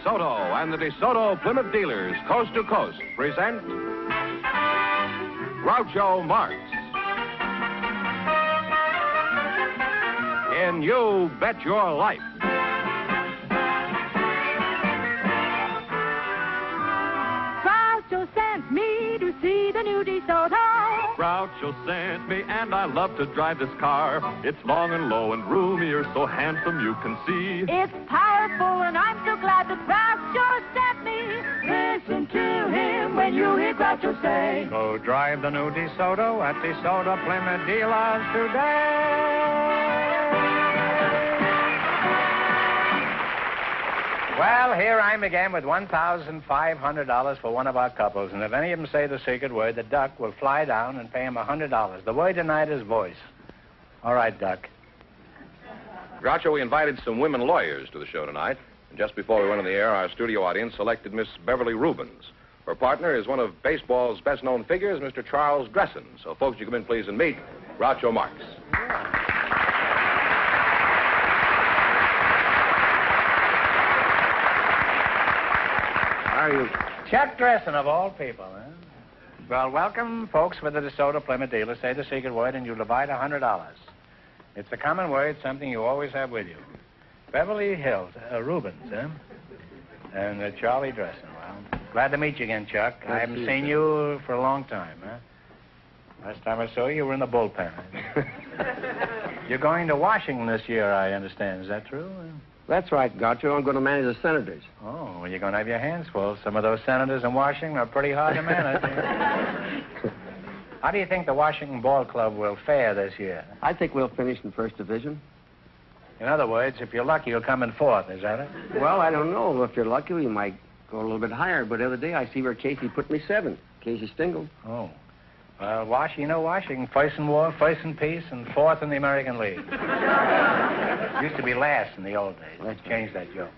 DeSoto and the DeSoto Plymouth dealers, coast to coast, present Groucho Marx in You Bet Your Life. Groucho sent me to see the new DeSoto. Groucho sent me, and I love to drive this car. It's long and low and roomy, you're so handsome you can see. It's powerful, and I'm so glad that Groucho sent me. Listen to him when you hear Groucho say, go drive the new DeSoto at DeSoto Plymouth dealers today. Well, here I'm again with $1,500 for one of our couples, and if any of them say the secret word, the duck will fly down and pay him $100. The word tonight is voice. All right, Duck. Groucho, we invited some women lawyers to the show tonight. And just before we went on the air, our studio audience selected Miss Beverly Rubens. Her partner is one of baseball's best-known figures, Mr. Charles Gresson. So, folks, you come in, please, and meet Groucho Marx. How are you? Chuck Gresson, of all people, huh? Well, welcome, folks, for the DeSoto Plymouth dealers. Say the secret word, and you divide $100. It's a common word, something you always have with you. Beverly Rubens, huh? And Charlie Gresson. Well, glad to meet you again, Chuck. I haven't seen you for a long time, huh? Last time I saw you, you were in the bullpen. You're going to Washington this year, I understand. Is that true? That's right, Groucho. I'm going to manage the senators. Oh, well, you're going to have your hands full. Some of those senators in Washington are pretty hard to manage. How do you think the Washington Ball Club will fare this year? I think we'll finish in first division. In other words, if you're lucky, you'll come in fourth. Is that it? Well, I don't know. If you're lucky, we might go a little bit higher. But the other day, I see where Casey put me 7th. Casey Stengel. Oh. Well, Washington, first in war, first in peace, and fourth in the American League. Used to be last in the old days. Let's change that joke.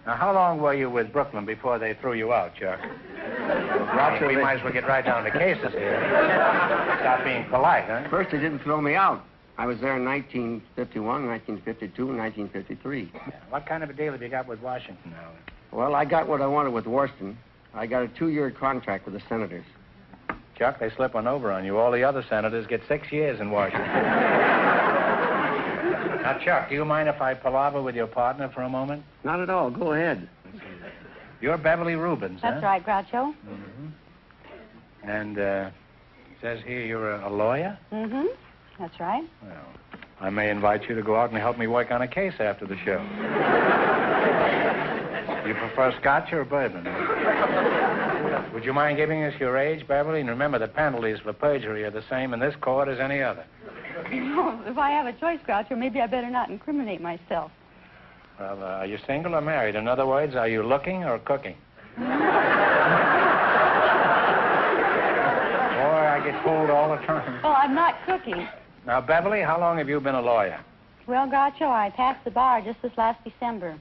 Now, how long were you with Brooklyn before they threw you out, Chuck? We might as well get right down to cases here. Stop being polite, huh? First, they didn't throw me out. I was there in 1951, 1952, and 1953. What kind of a deal have you got with Washington now? Well, I got what I wanted with Worston. I got a 2-year contract with the senators. Chuck, they slip one over on you. All the other senators get 6 years in Washington. Now, Chuck, do you mind if I palaver with your partner for a moment? Not at all. Go ahead. You're Beverly Rubens, That's huh? right, Groucho. Mm-hmm. And, it says here you're a lawyer? Mm-hmm. That's right. Well, I may invite you to go out and help me work on a case after the show. You prefer scotch or bourbon? Would you mind giving us your age, Beverly? And remember, the penalties for perjury are the same in this court as any other. Well, if I have a choice, Groucho, maybe I better not incriminate myself. Well, are you single or married? In other words, are you looking or cooking? Boy, I get fooled all the time. Well, I'm not cooking. Now, Beverly, how long have you been a lawyer? Well, Groucho, I passed the bar just this last December.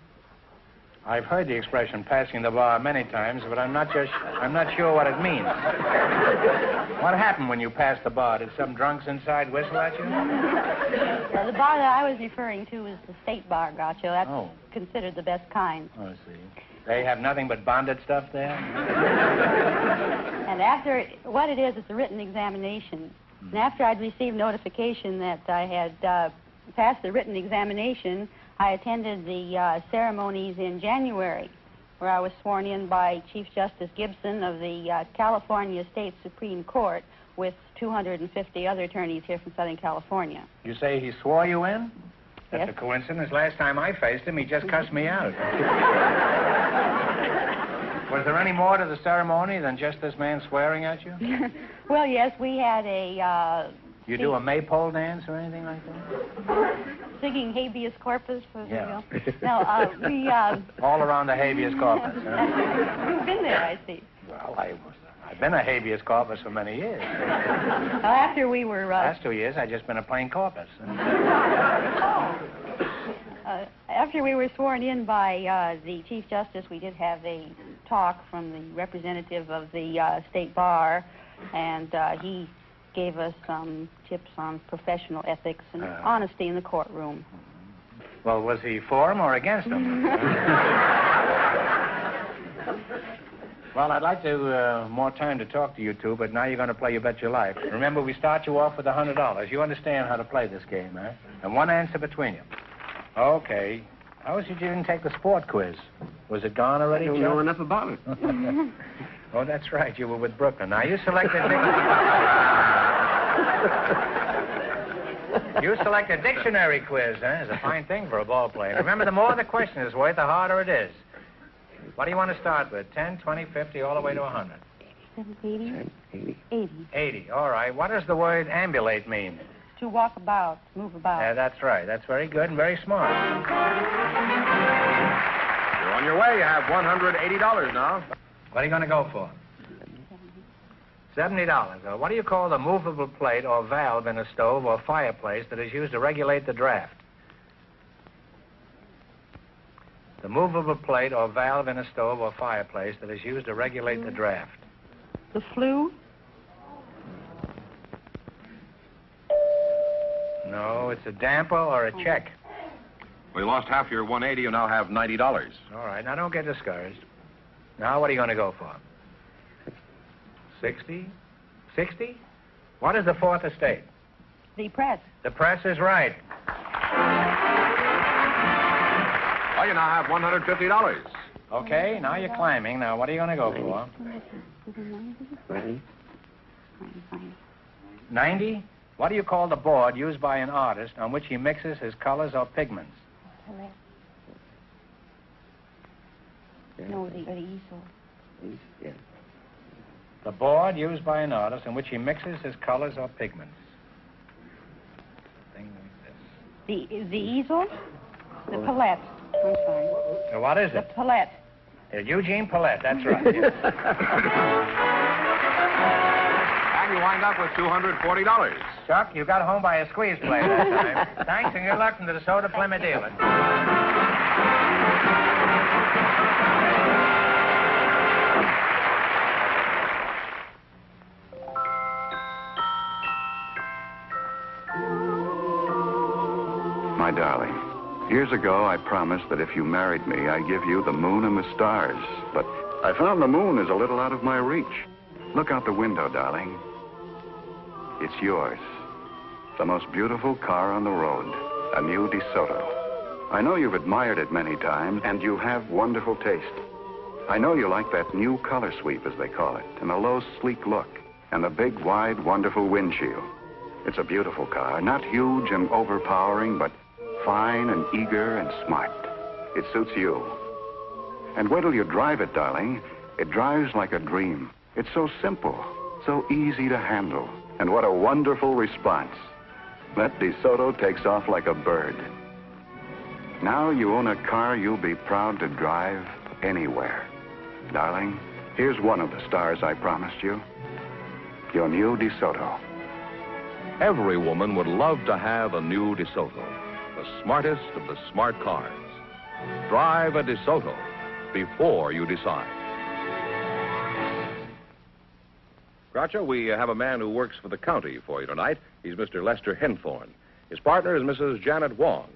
I've heard the expression passing the bar many times, but I'm not sure what it means. What happened when you passed the bar? Did some drunks inside whistle at you? Well, the bar that I was referring to is the state bar, Groucho. That's considered the best kind. Oh, I see. They have nothing but bonded stuff there? And after, what it is, it's a written examination. And after I'd received notification that I had passed the written examination, I attended the ceremonies in January, where I was sworn in by Chief Justice Gibson of the California State Supreme Court with 250 other attorneys here from Southern California. You say he swore you in? That's Yes. a coincidence. Last time I faced him, he just cussed me out. Was there any more to the ceremony than just this man swearing at you? Well, yes, we had a... You do a maypole dance or anything like that? Singing habeas corpus. Yeah. No, we... All around the habeas corpus, huh? You've been there, I see. Well, I've been a habeas corpus for many years. Well, after we were... Last 2 years, I've just been a plain corpus. After we were sworn in by the Chief Justice, we did have a talk from the representative of the State Bar, and he gave us some tips on professional ethics and honesty in the courtroom. Well, was he for him or against him? Well, I'd like to more time to talk to you two, but now you're going to play You Bet Your Life. Remember, we start you off with $100. You understand how to play this game, eh? And one answer between you. Okay. How is it you didn't take the sport quiz? Was it gone already, I don't know enough about it. Oh, that's right. You were with Brooklyn. Now, you selected... You select a dictionary quiz, huh? It's a fine thing for a ball player. Remember, the more the question is worth, the harder it is. What do you want to start with? 10, 20, 50, all the way to 100? 80. 80. 80. 80. All right. What does the word ambulate mean? To walk about, move about. That's right. That's very good and very smart. You're on your way. You have $180 now. What are you going to go for? $70. What do you call the movable plate or valve in a stove or fireplace that is used to regulate the draft? The movable plate or valve in a stove or fireplace that is used to regulate the draft. The flue? No, it's a damper or a check. Well, you lost half your 180. You now have $90. All right, now don't get discouraged. Now, what are you going to go for? 60? 60? What is the fourth estate? The press. The press is right. Well, you now have $150. Okay, now you're climbing. Now, what are you going to go for? 20. 90? What do you call the board used by an artist on which he mixes his colors or pigments? No, the easel. Yeah. The board used by an artist in which he mixes his colors or pigments. Thing like this. The easel? The palette. I'm sorry. What is The it? palette. Eugene Palette, that's right. Yes. And you wind up with $240. Chuck, you got home by a squeeze play that time. Thanks, and good luck from the DeSoto Plymouth dealer. My darling, years ago I promised that if you married me, I'd give you the moon and the stars. But I found the moon is a little out of my reach. Look out the window, darling. It's yours. The most beautiful car on the road, a new DeSoto. I know you've admired it many times, and you have wonderful taste. I know you like that new color sweep, as they call it, and the low, sleek look, and the big, wide, wonderful windshield. It's a beautiful car, not huge and overpowering, but fine and eager and smart. It suits you. And wait till you drive it, darling. It drives like a dream. It's so simple, so easy to handle. And what a wonderful response. That DeSoto takes off like a bird. Now you own a car you'll be proud to drive anywhere. Darling, here's one of the stars I promised you. Your new DeSoto. Every woman would love to have a new DeSoto, the smartest of the smart cars. Drive a DeSoto before you decide. Groucho, we have a man who works for the county for you tonight. He's Mr. Lester Henthorne. His partner is Mrs. Janet Wong.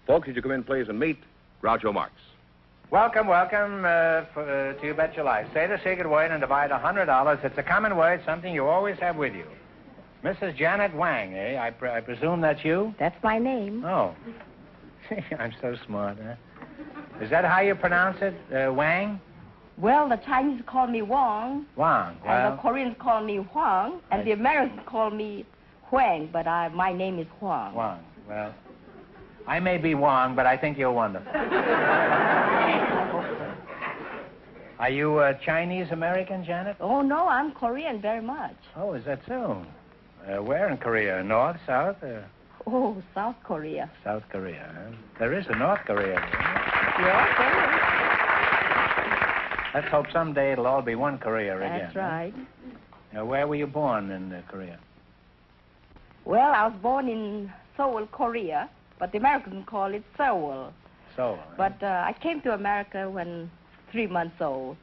Folks, would you come in, please, and meet Groucho Marx. Welcome to You Bet Your Life. Say the secret word and divide $100. It's a common word, something you always have with you. Mrs. Janet Wang, eh? I presume that's you? That's my name. Oh. I'm so smart, huh? Is that how you pronounce it, Wang? Well, the Chinese call me Wang, Wang. and Well, the Koreans call me Huang, and the Americans call me Huang, but my name is Huang. Wang. Well, I may be Wang, but I think you're wonderful. Are you Chinese-American, Janet? Oh, no, I'm Korean very much. Oh, is that so? Where in Korea? North, south? Oh, South Korea. South Korea, huh? There is a North Korea. Yes, there is. Let's hope someday it'll all be one Korea again. That's right. Now, where were you born in Korea? Well, I was born in Seoul, Korea, but the Americans call it Seoul. Seoul. Huh? But I came to America when 3 months old.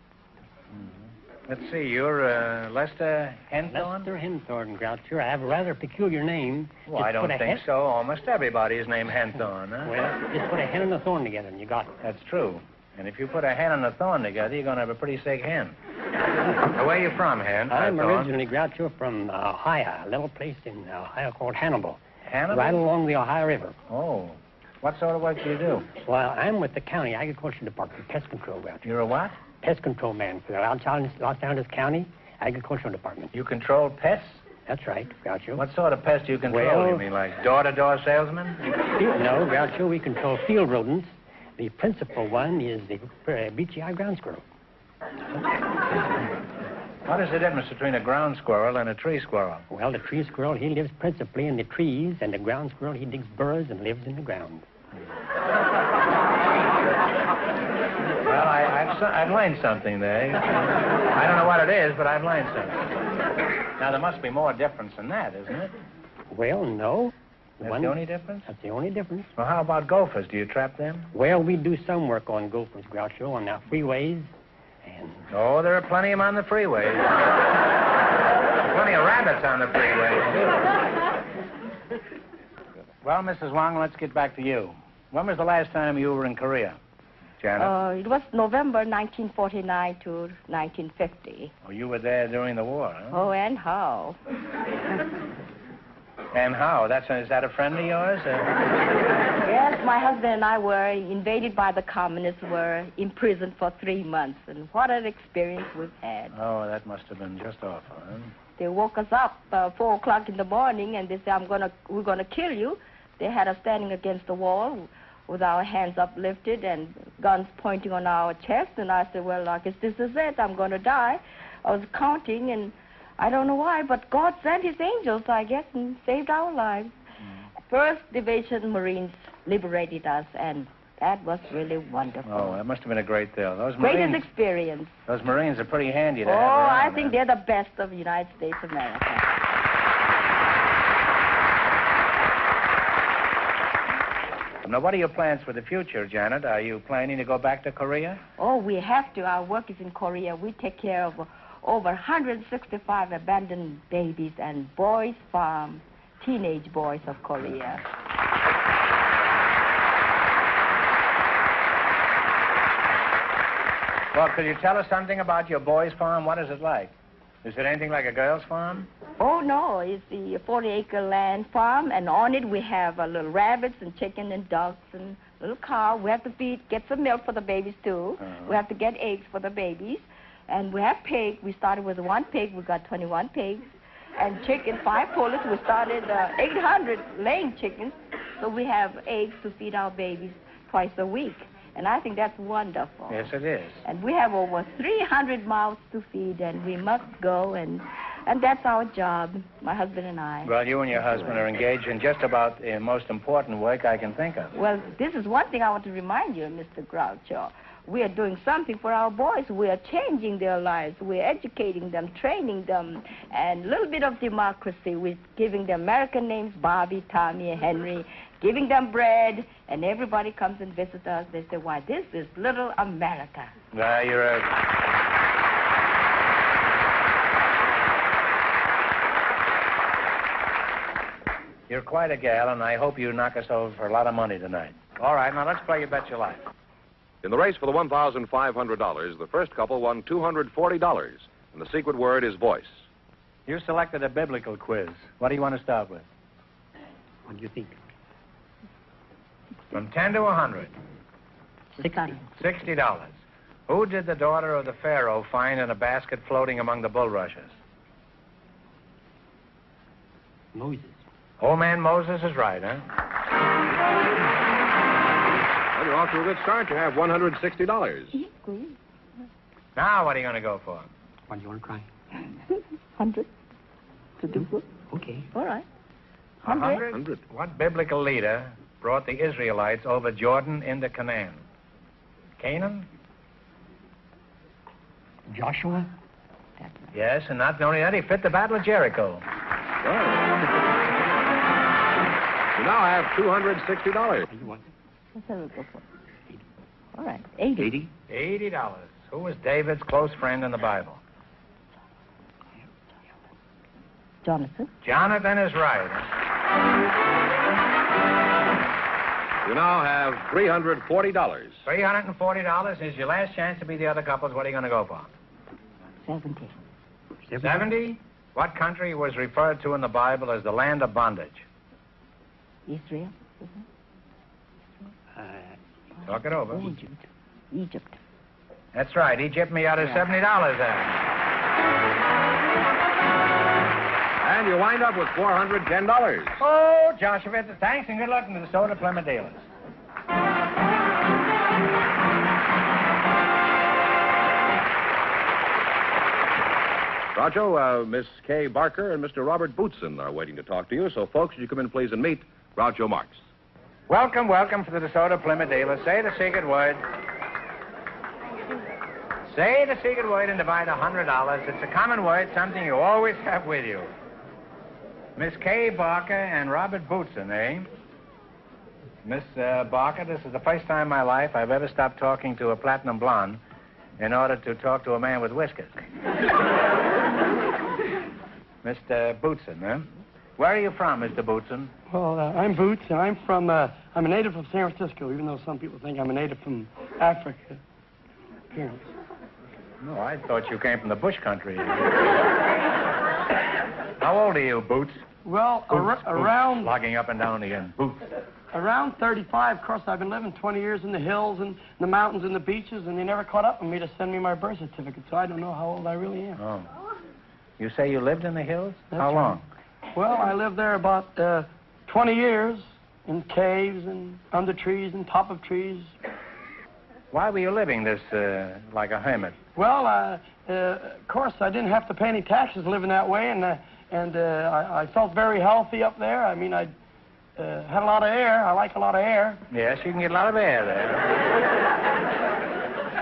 Let's see, you're Lester Henthorne? Lester Henthorne, Groucho. I have a rather peculiar name. Well, I don't think so. Almost everybody's named Henthorne, huh? Well, just put a hen and a thorn together and you got it. That's true. And if you put a hen and a thorn together, you're going to have a pretty sick hen. Where are you from, hen? I'm Thorn? originally, Groucho, from Ohio, a little place in Ohio called Hannibal. Hannibal? Right along the Ohio River. Oh. What sort of work do you do? Well, I'm with the county agriculture department, pest control, Groucho. You're a what? Pest control man for the Los Angeles County agricultural department. You control pests? That's right, Groucho. What sort of pests do you control? Well- You mean like door-to-door salesman? No, Groucho, we control field rodents. The principal one is the beachy-eyed ground squirrel. What is the difference between a ground squirrel and a tree squirrel? Well, the tree squirrel, he lives principally in the trees, and the ground squirrel, he digs burrows and lives in the ground. Well, I've learned something there. I don't know what it is, but I've learned something. Now, there must be more difference than that, isn't it? Well, no. That's the only difference? That's the only difference. Well, how about gophers? Do you trap them? Well, we do some work on gophers, Groucho, on our freeways. And Oh, there are plenty of them on the freeways. Plenty of rabbits on the freeways, too. Well, Mrs. Wong, let's get back to you. When was the last time you were in Korea, Janet? It was November 1949 to 1950. Oh, you were there during the war, huh? Oh, and how? And how? Is that a friend of yours? Yes, my husband and I were invaded by the communists, were imprisoned for 3 months, and what an experience we've had. Oh, that must have been just awful, huh? They woke us up 4 o'clock in the morning, and they said, we're gonna kill you. They had us standing against the wall with our hands uplifted and guns pointing on our chest, and I said, well, I guess this is it. I'm gonna die. I was counting, and I don't know why, but God sent his angels, I guess, and saved our lives. First Division Marines liberated us, and that was really wonderful. Oh, that must have been a great thrill. Greatest experience. Those Marines are pretty handy to Oh, have around, I think they're the best of the United States of America. Now, what are your plans for the future, Janet? Are you planning to go back to Korea? Oh, we have to. Our work is in Korea. We take care of over 165 abandoned babies and boys farm, teenage boys of Korea. Well, could you tell us something about your boys' farm? What is it like? Is it anything like a girl's farm? Oh, no. It's the 40-acre land farm, and on it we have little rabbits and chicken and ducks and little cow. We have to get some milk for the babies, too. We have to get eggs for the babies. And we have pigs. We started with 1 pig. We got 21 pigs. And chicken, 5 pullets. We started 800 laying chickens. So we have eggs to feed our babies twice a week. And I think that's wonderful. Yes, it is. And we have over 300 mouths to feed, and we must go, and that's our job, my husband and I. Well, you and your husband are engaged in just about the most important work I can think of. Well, this is one thing I want to remind you, Mr. Groucho. We are doing something for our boys. We are changing their lives. We're educating them, training them, and a little bit of democracy. We're giving them American names, Bobby, Tommy, Henry, giving them bread, and everybody comes and visits us. They say, why, this is little America. Well, you're quite a gal, and I hope you knock us over for a lot of money tonight. All right, now let's play You Bet Your Life. In the race for the $1,500, the first couple won $240, and the secret word is voice. You selected a biblical quiz. What do you want to start with? What do you think? From 10 to 100. $60. Who did the daughter of the Pharaoh find in a basket floating among the bulrushes? Moses. Old man Moses is right, huh? Well, you're off to a good start. You have $160. Now, what are you going to go for? What do you want to try? 100 to do good. Okay. All right. 100? 100. What biblical leader brought the Israelites over Jordan into Canaan? Canaan? Joshua? Yes, and not only that, he fit the Battle of Jericho. You now have $260. What do you want? Let's have a go for it. All right. 80. $80. Who was David's close friend in the Bible? Jonathan. Jonathan is right. You now have $340. $340 is your last chance to be the other couples. What are you going to go for? 70. 70? What country was referred to in the Bible as the land of bondage? Israel. Talk it over. Egypt. That's right. Egypt me out of $70 there. And you wind up with $410. Oh, Joshua, thanks and good luck to the soda Plymouth dealers. Groucho, Miss Kay Barker and Mr. Robert Bootson are waiting to talk to you. So, folks, would you come in, please, and meet Groucho Marx. Welcome, welcome to the DeSoto Plymouth dealers. Say the secret word. Say the secret word and divide $100. It's a common word, something you always have with you. Miss Kay Barker and Robert Bootson, eh? Miss Barker, this is the first time in my life I've ever stopped talking to a platinum blonde in order to talk to a man with whiskers. Mr. Bootson, huh? Where are you from, Mr. Bootson? Well, I'm Boots, and I'm a native of San Francisco, even though some people think I'm a native from Africa. Appearance. No, I thought you came from the bush country. How old are you, Boots? Well, Boots, around... Logging up and down again. Boots. Around 35. Of course, I've been living 20 years in the hills and the mountains and the beaches, and they never caught up with me to send me my birth certificate, so I don't know how old I really am. Oh. You say you lived in the hills? That's How long? Right. Well, I lived there about 20 years in caves and under trees and top of trees. Why were you living this like a hermit? Well, of course, I didn't have to pay any taxes living that way, and I felt very healthy up there. I mean, I had a lot of air. I like a lot of air. Yes, you can get a lot of air there.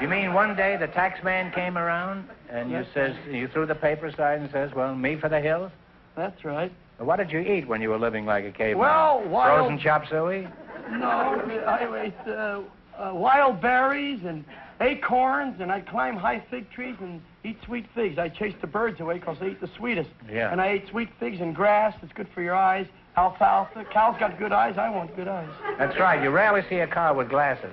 You mean one day the tax man came around and you threw the paper aside and says, well, me for the hills? That's right. What did you eat when you were living like a caveman? Well, frozen chop suey? No, I ate wild berries and acorns, and I'd climb high fig trees and eat sweet figs. I chased the birds away because they eat the sweetest. Yeah. And I ate sweet figs and grass. It's good for your eyes. Alfalfa. Cows got good eyes. I want good eyes. That's right. You rarely see a cow with glasses.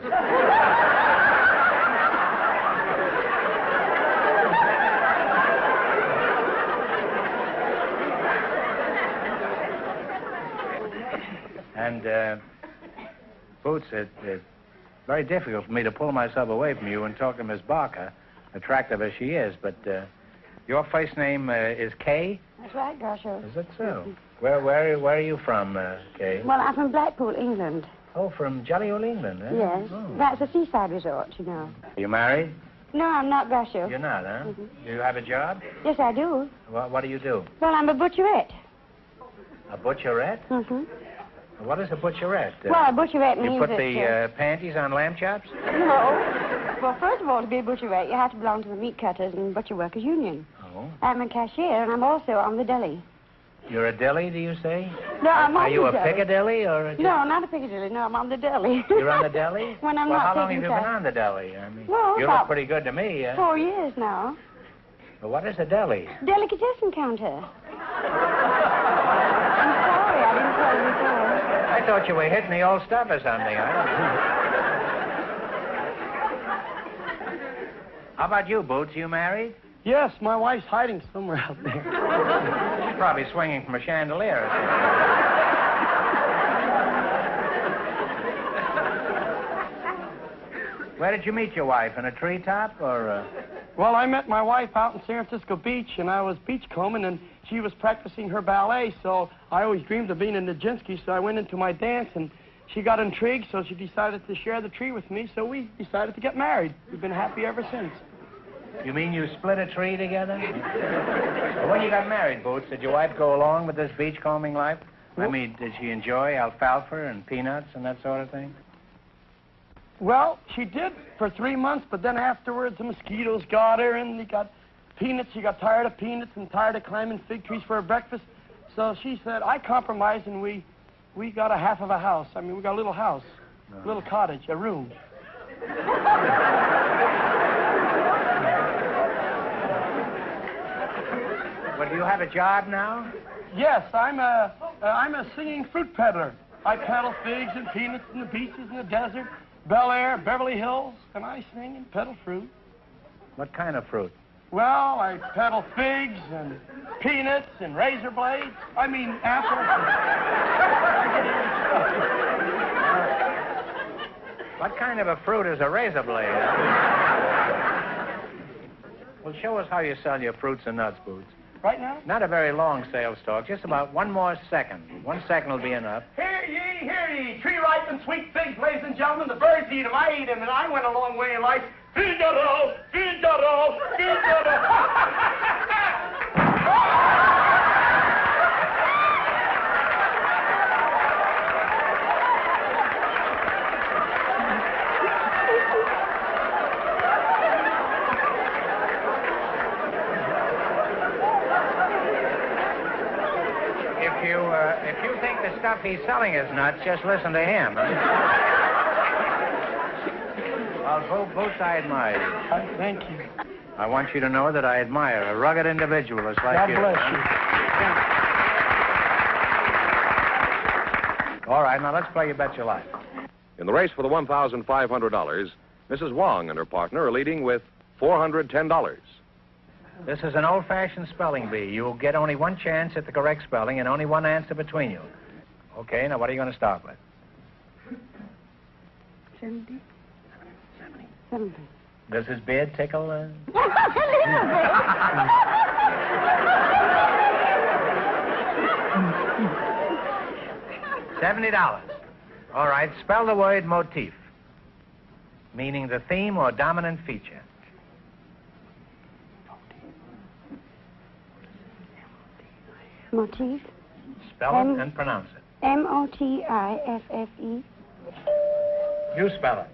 And, Boots, it's very difficult for me to pull myself away from you and talk to Miss Barker, attractive as she is, but your first name is Kay? That's right, Groucho. Is that so? Where are you from, Kay? Well, I'm from Blackpool, England. Oh, from jolly old England, eh? Yes. Oh. That's a seaside resort, you know. Are you married? No, I'm not, Groucho. You're not, huh? Mm-hmm. Do you have a job? Yes, I do. What do you do? Well, I'm a butcherette. A butcherette? Mm-hmm. What is a butcherette? Well, a butcherette means you put that, the panties on lamb chops? No. Well, first of all, to be a butcherette, you have to belong to the Meat Cutters and Butcher Workers Union. Oh. I'm a cashier, and I'm also on the deli. You're a deli, do you say? No, I'm on Are you the a deli. Piccadilly or a... No, not a Piccadilly. No, I'm on the deli. You're on the deli? When I'm well, not how long have taking you been time. on the deli? I mean, Well, you about look pretty good to me. 4 years now. Well, what is a deli? Delicatessen counter. I'm sorry, I didn't tell you before. I thought you were hitting the old stuff or something. How about you, Boots? You married? Yes, my wife's hiding somewhere out there. She's probably swinging from a chandelier. Where did you meet your wife? In a treetop or... Well, I met my wife out in San Francisco Beach, and I was beachcombing, and she was practicing her ballet, so I always dreamed of being a Nijinsky, so I went into my dance, and she got intrigued, so she decided to share the tree with me, so we decided to get married. We've been happy ever since. You mean you split a tree together? Well, when you got married, Boots, did your wife go along with this beachcombing life? I mean, did she enjoy alfalfa and peanuts and that sort of thing? Well, she did for 3 months, but then afterwards the mosquitoes got her, and they got peanuts. She got tired of peanuts and tired of climbing fig trees for her breakfast. So she said, I compromised, and we got a half of a house. I mean, we got a little house, a little cottage, a room. Well, do you have a job now? Yes, I'm a singing fruit peddler. I peddle figs and peanuts in the beaches in the desert, Bel Air, Beverly Hills, and I sing and peddle fruit. What kind of fruit? Well, I peddle figs and peanuts and razor blades. I mean, apples. What kind of a fruit is a razor blade? Well, show us how you sell your fruits and nuts, Boots. Right now? Not a very long sales talk, just about one more second. 1 second will be enough. Hear ye, tree ripe and sweet figs, ladies and gentlemen. The birds eat 'em, I eat 'em, and I went a long way in life. Figaro, Figaro, Figaro. If you think the stuff he's selling is nuts, just listen to him. Well, Boots, I admire you. Thank you. I want you to know that I admire a rugged individualist like you. God bless you. All right, now let's play You Bet Your Life. In the race for the $1,500, Mrs. Wong and her partner are leading with $410. This is an old-fashioned spelling bee. You'll get only one chance at the correct spelling and only one answer between you. Okay, now what are you going to start with? 70. Does his beard tickle? $70. All right, spell the word motif, meaning the theme or dominant feature. Motif. Spell it and pronounce it. M-O-T-I-F-F-E. You spell it.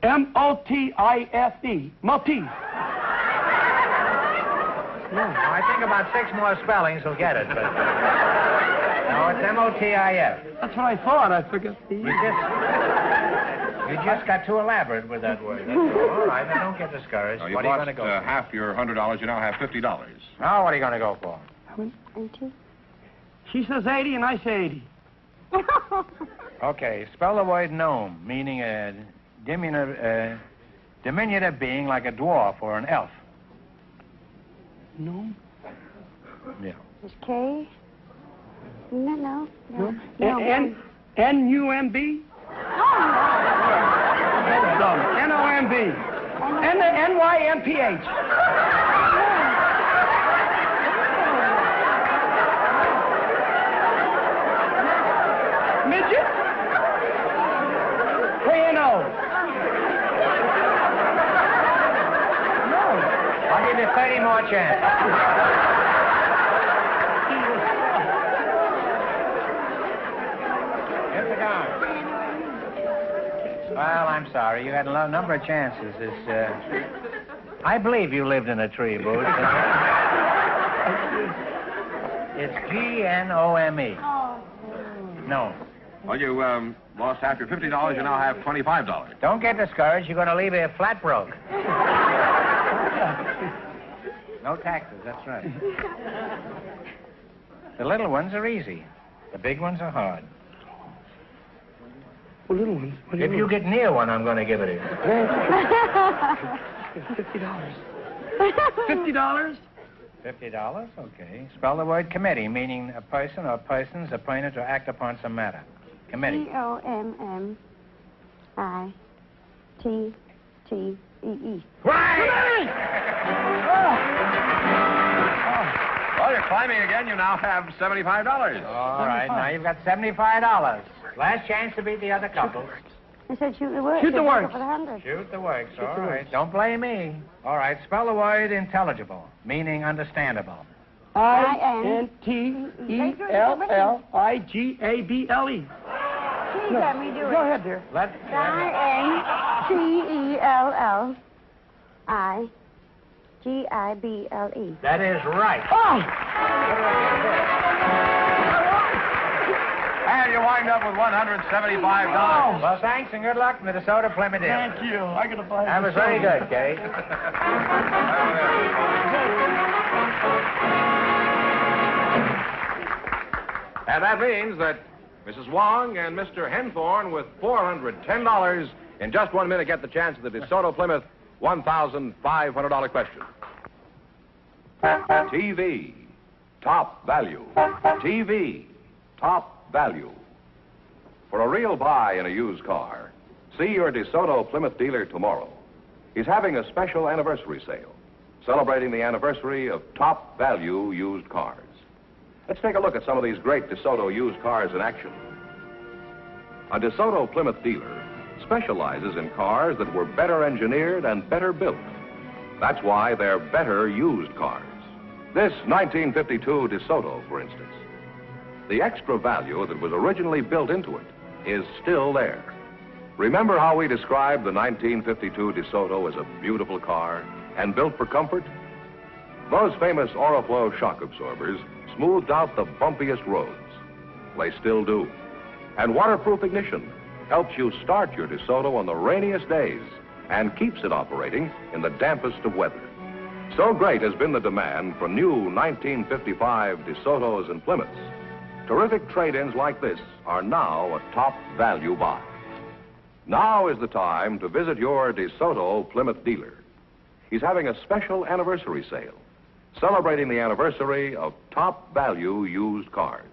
M-O-T-I-F-E. Motif. I think about 6 more spellings will get it, but... No, it's M-O-T-I-F. That's what I thought. I forgot the... You just got too elaborate with that word. All right, now don't get discouraged. Now, What are you going to go for? half your $100. You now have $50. Now, what are you going to go for? 80. She says 80 and I say 80. Okay, spell the word gnome, meaning a diminutive being like a dwarf or an elf. No. Yeah. It's K. No. N-U-M-B? N-O-M-B. N-Y-M-P-H. Midget? K-N-O. No. I'll give you 30 more chances. Here's the gun. Well, I'm sorry. You had a number of chances. I believe you lived in a tree, Boots. It's G-N-O-M-E. No. Well, you lost half your $50. You now have $25. Don't get discouraged. You're going to leave here flat broke. No taxes, that's right. The little ones are easy. The big ones are hard. Well, little ones. If you get near one, I'm going to give it to you. $50. $50? $50? Okay. Spell the word committee, meaning a person or persons appointed to act upon some matter. Committee. C-O-M-M-I-T-T-E-E. Right! Well, you're climbing again. You now have $75. All right, now you've got $75. Last chance to beat the other couple. I said shoot the works. Shoot the works. For the 100. Shoot the works, all right. Don't blame me. All right, spell the word intelligible, meaning understandable. I-N-T-E-L-L-I-G-A-B-L-E. Please let me do it. Go ahead, dear. I-N-T-E-L-L-I-G-I-B-L-E. That is right. Oh! And you wind up with $175. Well, thanks and good luck in the DeSoto Plymouth Hill. Thank you. I gotta buy That was very good, Kate. And that means that Mrs. Wong and Mr. Henthorne with $410. In just 1 minute, get the chance at the DeSoto Plymouth $1,500 question. TV, top value. TV, top value. For a real buy in a used car, see your DeSoto Plymouth dealer tomorrow. He's having a special anniversary sale, celebrating the anniversary of top value used cars. Let's take a look at some of these great DeSoto used cars in action. A DeSoto Plymouth dealer specializes in cars that were better engineered and better built. That's why they're better used cars. This 1952 DeSoto, for instance. The extra value that was originally built into it is still there. Remember how we described the 1952 DeSoto as a beautiful car and built for comfort? Those famous Oriflow shock absorbers smoothed out the bumpiest roads. They still do. And waterproof ignition helps you start your DeSoto on the rainiest days and keeps it operating in the dampest of weather. So great has been the demand for new 1955 DeSotos and Plymouths. Terrific trade-ins like this are now a top value buy. Now is the time to visit your DeSoto Plymouth dealer. He's having a special anniversary sale, celebrating the anniversary of top value used cars.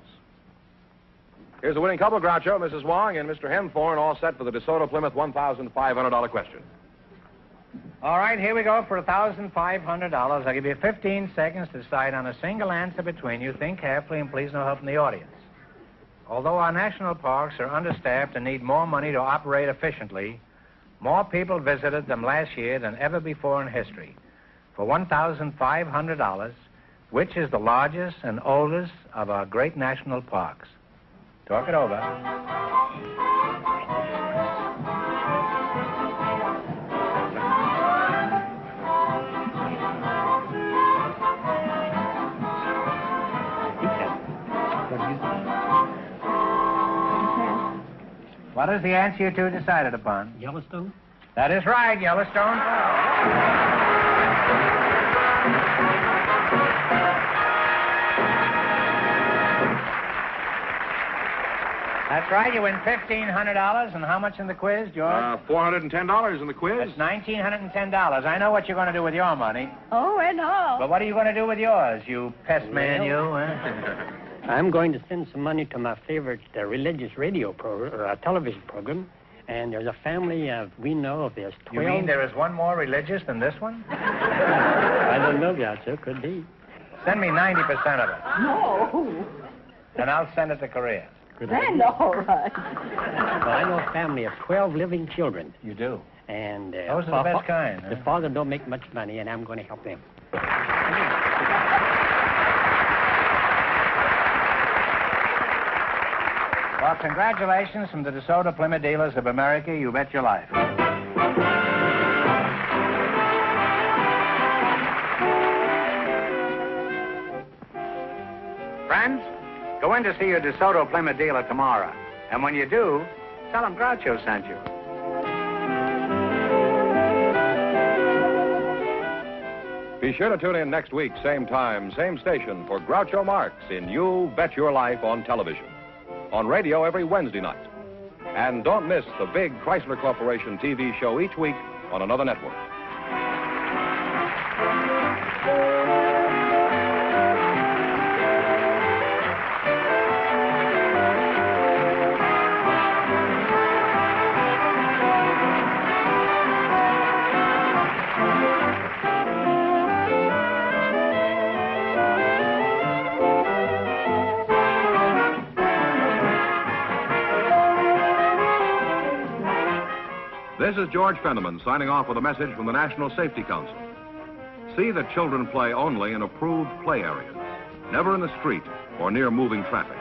Here's the winning couple, Groucho, Mrs. Wong, and Mr. Henthorne, all set for the DeSoto Plymouth $1,500 question. All right, here we go for $1,500. I'll give you 15 seconds to decide on a single answer between you. Think carefully and please no help from the audience. Although our national parks are understaffed and need more money to operate efficiently, more people visited them last year than ever before in history. For $1,500, which is the largest and oldest of our great national parks? Talk it over. What is the answer you two decided upon? Yellowstone? That is right, Yellowstone. That's right, you win $1,500. And how much in the quiz, George? $410 in the quiz. That's $1,910. I know what you're going to do with your money. Oh, and all. But what are you going to do with yours, you pest man, you? I'm going to send some money to my favorite religious radio television program. And there's a family we know of. There's 12. You mean there is one more religious than this one? I don't know, Groucho. Could be. Send me 90% of it. No. And I'll send it to Korea. That's all right. Well, I know a family of 12 living children. You do? And those are the best kind. The father don't make much money, and I'm going to help them. Well, congratulations from the DeSoto Plymouth Dealers of America. You bet your life. Friends, go in to see your DeSoto Plymouth dealer tomorrow. And when you do, tell him Groucho sent you. Be sure to tune in next week, same time, same station, for Groucho Marx in You Bet Your Life on television. On radio every Wednesday night. And don't miss the big Chrysler Corporation TV show each week on another network. This is George Fenneman signing off with a message from the National Safety Council. See that children play only in approved play areas, never in the street or near moving traffic.